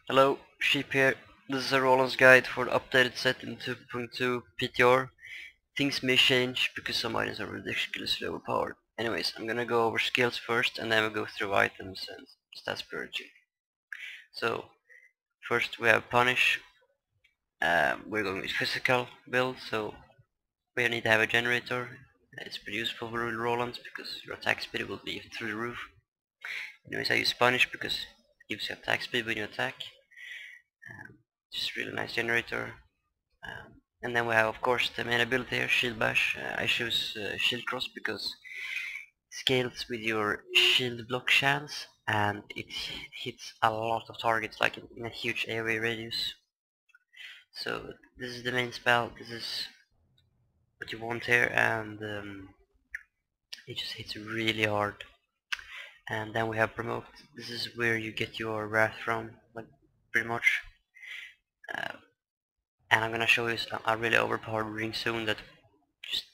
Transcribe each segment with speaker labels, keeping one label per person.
Speaker 1: Hello, Sheep here. This is a Roland's guide for the updated set in 2.2 PTR. Things may change because some items are ridiculously overpowered. Anyways, I'm gonna go over skills first and then we'll go through items and stats purging. So, first we have Punish. We're going with physical build, so we need to have a generator. It's pretty useful for Roland because your attack speed will be through the roof. Anyways, I use Punish because it gives you attack speed when you attack. Just really nice generator. And then we have, of course, the main ability here, Shield Bash. I choose Shield Cross because it scales with your shield block chance and it hits a lot of targets, like in a huge AoE radius. So this is the main spell, this is what you want here, and it just hits really hard. And then we have Promote. This is where you get your wrath from, like pretty much. Uh, and I'm gonna show you a really overpowered ring soon that just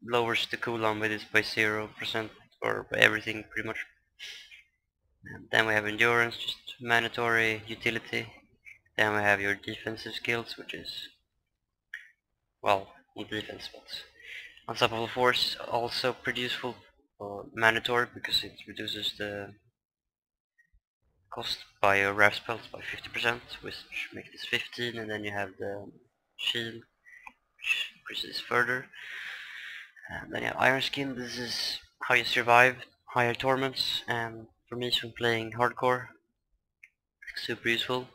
Speaker 1: lowers the cooldown with this by 0% or by everything pretty much. And then we have endurance, just mandatory utility. Then we have your defensive skills, which is, well, not defense, but unstoppable force, also pretty useful or mandatory because it reduces the cost by your wrath spells by 50%, which makes this 15, and then you have the shield, which increases further. And then you have Iron Skin. This is how you survive higher torments, and for me, when playing hardcore, super useful.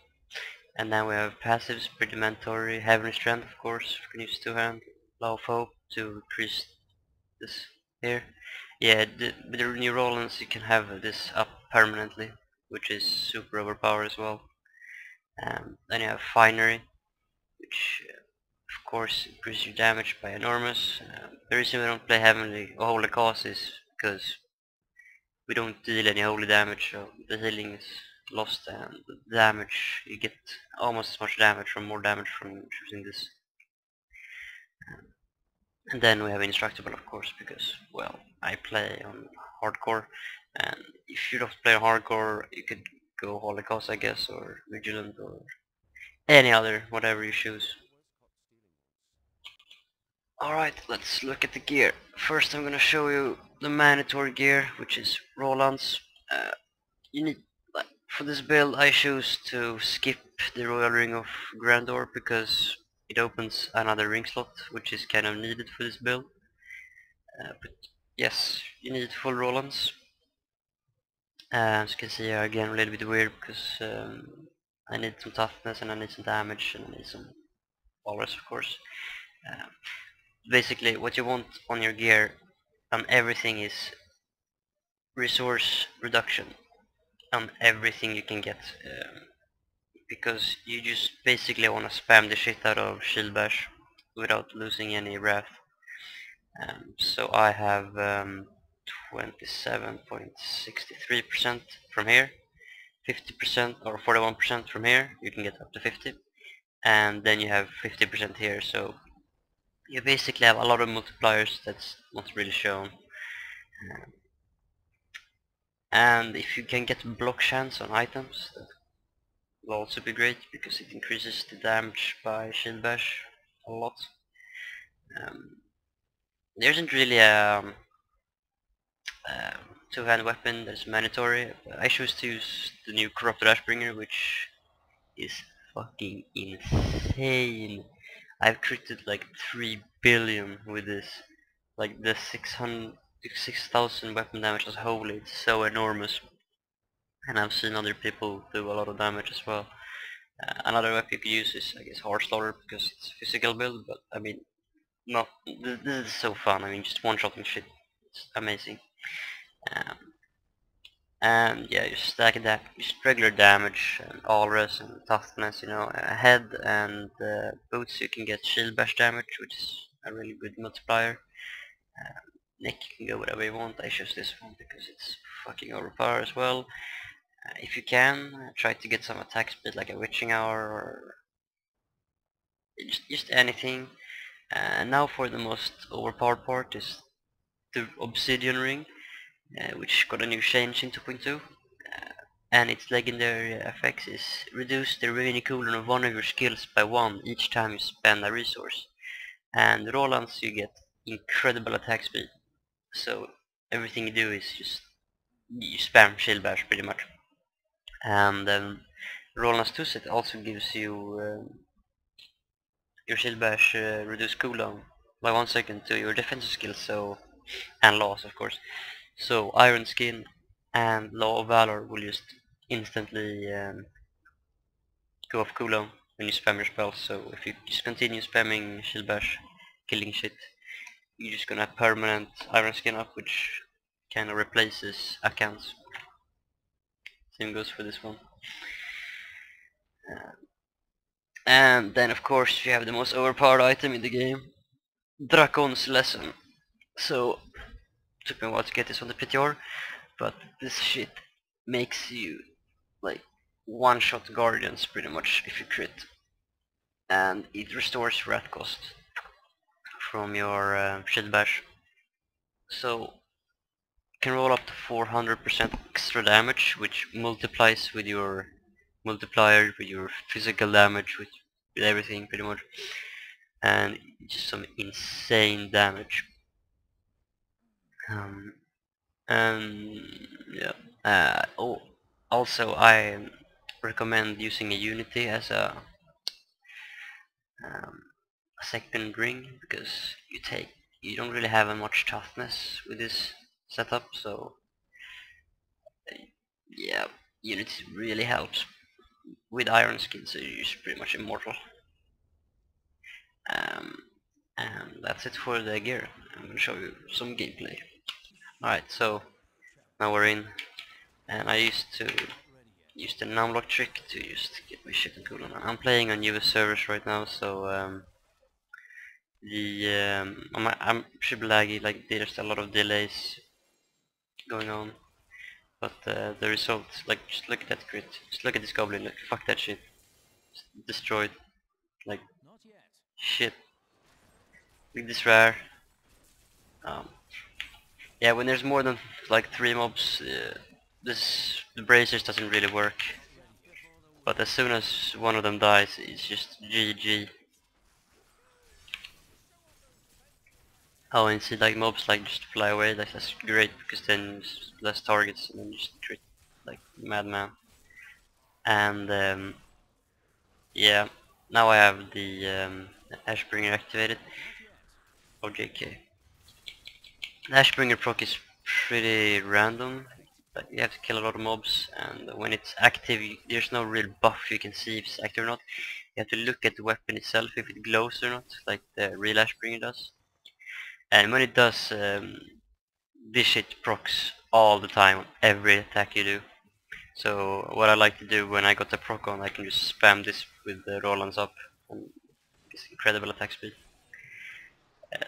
Speaker 1: And then we have passives, pretty mandatory. Heavenly Strength, of course, you can use two-hand. Law of Hope to increase this here. Yeah, with the new Rolands you can have this up permanently, which is super overpowered as well. Then you have Finery, which of course increases your damage by enormous. The reason we don't play Heavenly or Holy Cause is because we don't deal any holy damage, so the healing is lost, and the damage, you get almost as much damage from more damage from choosing this. And then we have Indestructible, of course, because, well, I play on hardcore, and if you don't play on hardcore, you could go Holy Cause, I guess, or Vigilant, or any other, whatever you choose. Alright, let's look at the gear. First I'm gonna show you the mandatory gear, which is Roland's. You need, like, for this build I choose to skip the Royal Ring of Grandeur because it opens another ring slot, which is kind of needed for this build. But yes, you need full Rolands. As you can see here, again, a little bit weird because I need some toughness and I need some damage and I need some walrus, of course. Um, Basically, what you want on your gear on everything is resource reduction on everything you can get, because you just basically want to spam the shit out of Shield Bash without losing any wrath. So I have 27.63% from here, 50% or 41% from here, you can get up to 50, and then you have 50% here, so you basically have a lot of multipliers that's not really shown. And if you can get block chance on items, that will also be great because it increases the damage by Shield Bash a lot. There isn't really a two-hand weapon that's mandatory. I choose to use the new Corrupted Ashbringer, which is fucking insane. I've critted like 3 billion with this. Like the 6,000 weapon damage as whole, it's so enormous. And I've seen other people do a lot of damage as well. Another weapon you could use is, I guess, Horse Slaughter because it's a physical build, but I mean, not. This is so fun. I mean, just one-shotting shit. It's amazing. Um, and yeah, you stack that, just regular damage and all-res and toughness, you know, head and boots you can get shield bash damage, which is a really good multiplier. Neck you can go whatever you want. I choose this one because it's fucking overpowered as well. If you can, try to get some attack speed like a witching hour or just anything. Now for the most overpowered part is the obsidian ring, which got a new change in 2.2. and its legendary effects is reduce the remaining cooldown of one of your skills by 1 each time you spend a resource. And Roland's you get incredible attack speed, so everything you do is just you spam shield bash pretty much. And Roland's 2 set also gives you your shield bash reduced cooldown by 1 second to your defensive skills, so and laws of course. So Iron Skin and Law of Valor will just instantly go off cooldown when you spam your spells. So if you just continue spamming shield bash, killing shit, you're just gonna have permanent Iron Skin up, which kind of replaces accounts. Same goes for this one. And then of course you have the most overpowered item in the game, Drakon's Lesson. So took me a while to get this on the PTR, but this shit makes you like one-shot guardians pretty much if you crit, and it restores rat cost from your shield bash. So you can roll up to 400% extra damage, which multiplies with your multiplier, with your physical damage, with everything pretty much, and just some insane damage. And yeah. Oh, also I recommend using a Unity as um, a second ring, because you don't really have much toughness with this setup, so yeah, Unity really helps. With Iron Skin, so you're pretty much immortal. Um, and that's it for the gear. I'm gonna show you some gameplay. Alright, so now we're in, and I used to use the numlock trick to just get my shit on cooldown. I'm playing on US servers right now, so I'm super laggy, like there's a lot of delays going on, but the results, like just look at that crit, just look at this goblin, look, fuck that shit, just destroyed, like shit, look at this rare. Um, yeah, when there's more than like 3 mobs, the bracers doesn't really work, but as soon as one of them dies, it's just GG. Oh, and see, like mobs like just fly away, like that's great, because then there's less targets and then just crit like madman. And yeah, now I have the Ashbringer activated. Oh, JK. The Ashbringer proc is pretty random. Like, you have to kill a lot of mobs, and when it's active, there's no real buff you can see if it's active or not. You have to look at the weapon itself, if it glows or not, like the real Ashbringer does. And when it does, this shit procs all the time on every attack you do. So what I like to do when I got the proc on, I can just spam this with the Roland's up and it's incredible attack speed.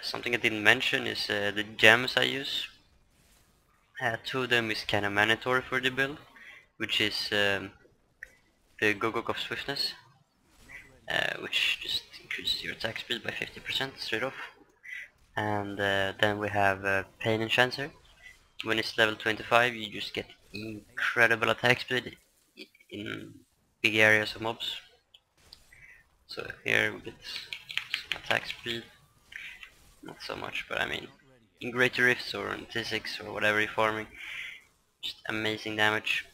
Speaker 1: Something I didn't mention is the gems I use. 2 of them is kinda mandatory for the build, which is the Gogok of Swiftness, which just increases your attack speed by 50% straight off. And then we have Pain Enchanter. When it's level 25, you just get incredible attack speed in big areas of mobs. So here we get some attack speed, not so much, but I mean, in Greater Rifts or in T6 or whatever you're farming, just amazing damage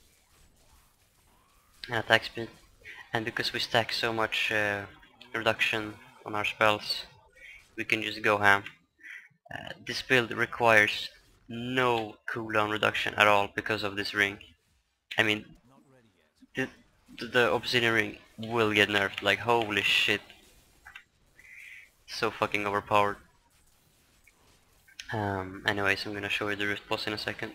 Speaker 1: and attack speed. And because we stack so much reduction on our spells, we can just go ham. This build requires no cooldown reduction at all because of this ring. I mean, the Obsidian ring will get nerfed, like holy shit. So fucking overpowered. Anyways, I'm gonna show you the Rift boss in a second.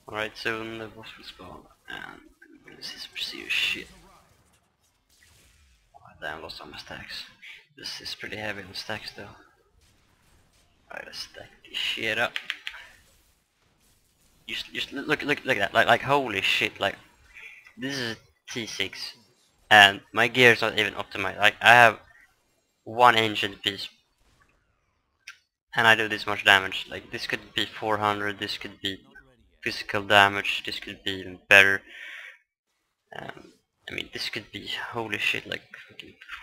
Speaker 1: Alright, soon the boss will spawn, and we're gonna see some serious shit. Oh, damn, lost all my stacks. This is pretty heavy on stacks though. Alright, let's stack this shit up. Just look at that, like holy shit, like this is a T6, and my gear is not even optimized. Like I have 1 ancient piece, and I do this much damage. Like this could be 400, this could be physical damage, this could be even better. I mean, this could be, holy shit, like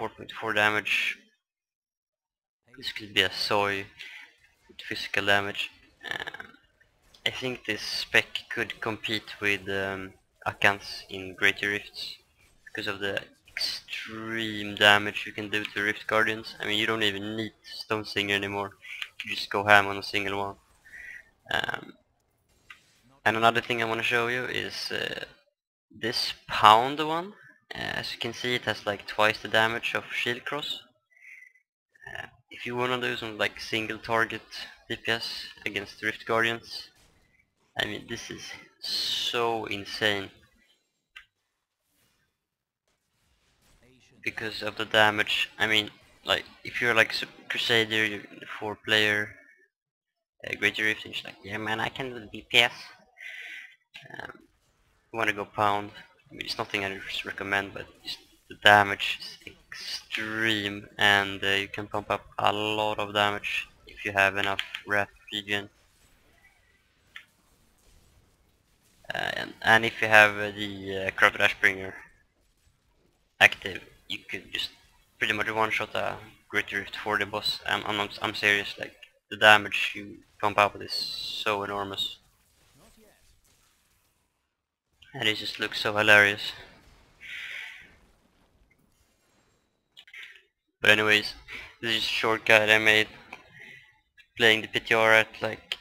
Speaker 1: 4.4 damage. This could be a soy with physical damage. I think this spec could compete with Akans in Greater Rifts because of the extreme damage you can do to Rift Guardians. I mean, you don't even need Stone Singer anymore. You just go ham on a single one. And another thing I want to show you is this pound one. As you can see, it has like twice the damage of Shield Cross. If you want to do some like single target DPS against Rift Guardians, I mean, this is so insane because of the damage. I mean, like if you're like Crusader, you're 4-player Greater Rift, and you're like, yeah man, I can do the DPS. You want to go pound. I mean, it's nothing I just recommend, but just the damage is extreme, and you can pump up a lot of damage if you have enough wrath regen. And if you have the Crowd Ashbringer active, you could just pretty much one-shot a Greater Rift for the boss. I'm serious, like the damage you pump up is so enormous. And it just looks so hilarious. But anyways, this is a short guide I made playing the PTR at like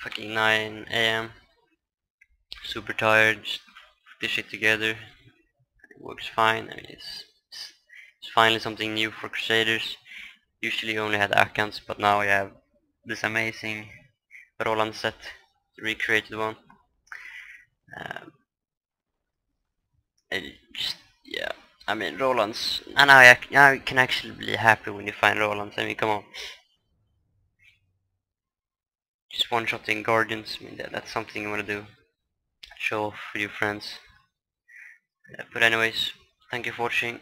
Speaker 1: fucking 9 AM. Super tired, just put this shit together. It works fine. I mean, it's finally something new for Crusaders. Usually you only had Akans, but now you have this amazing Roland set, the recreated one. Yeah, I mean Roland's, and now I can actually be happy when you find Roland's. I mean, come on, just one-shotting Guardians. I mean, that's something you want to do. Show off with your friends. But anyways, thank you for watching.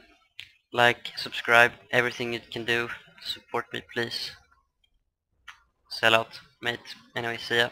Speaker 1: Like, subscribe, everything you can do. Support me, please. Sell out, mate. Anyway, see ya.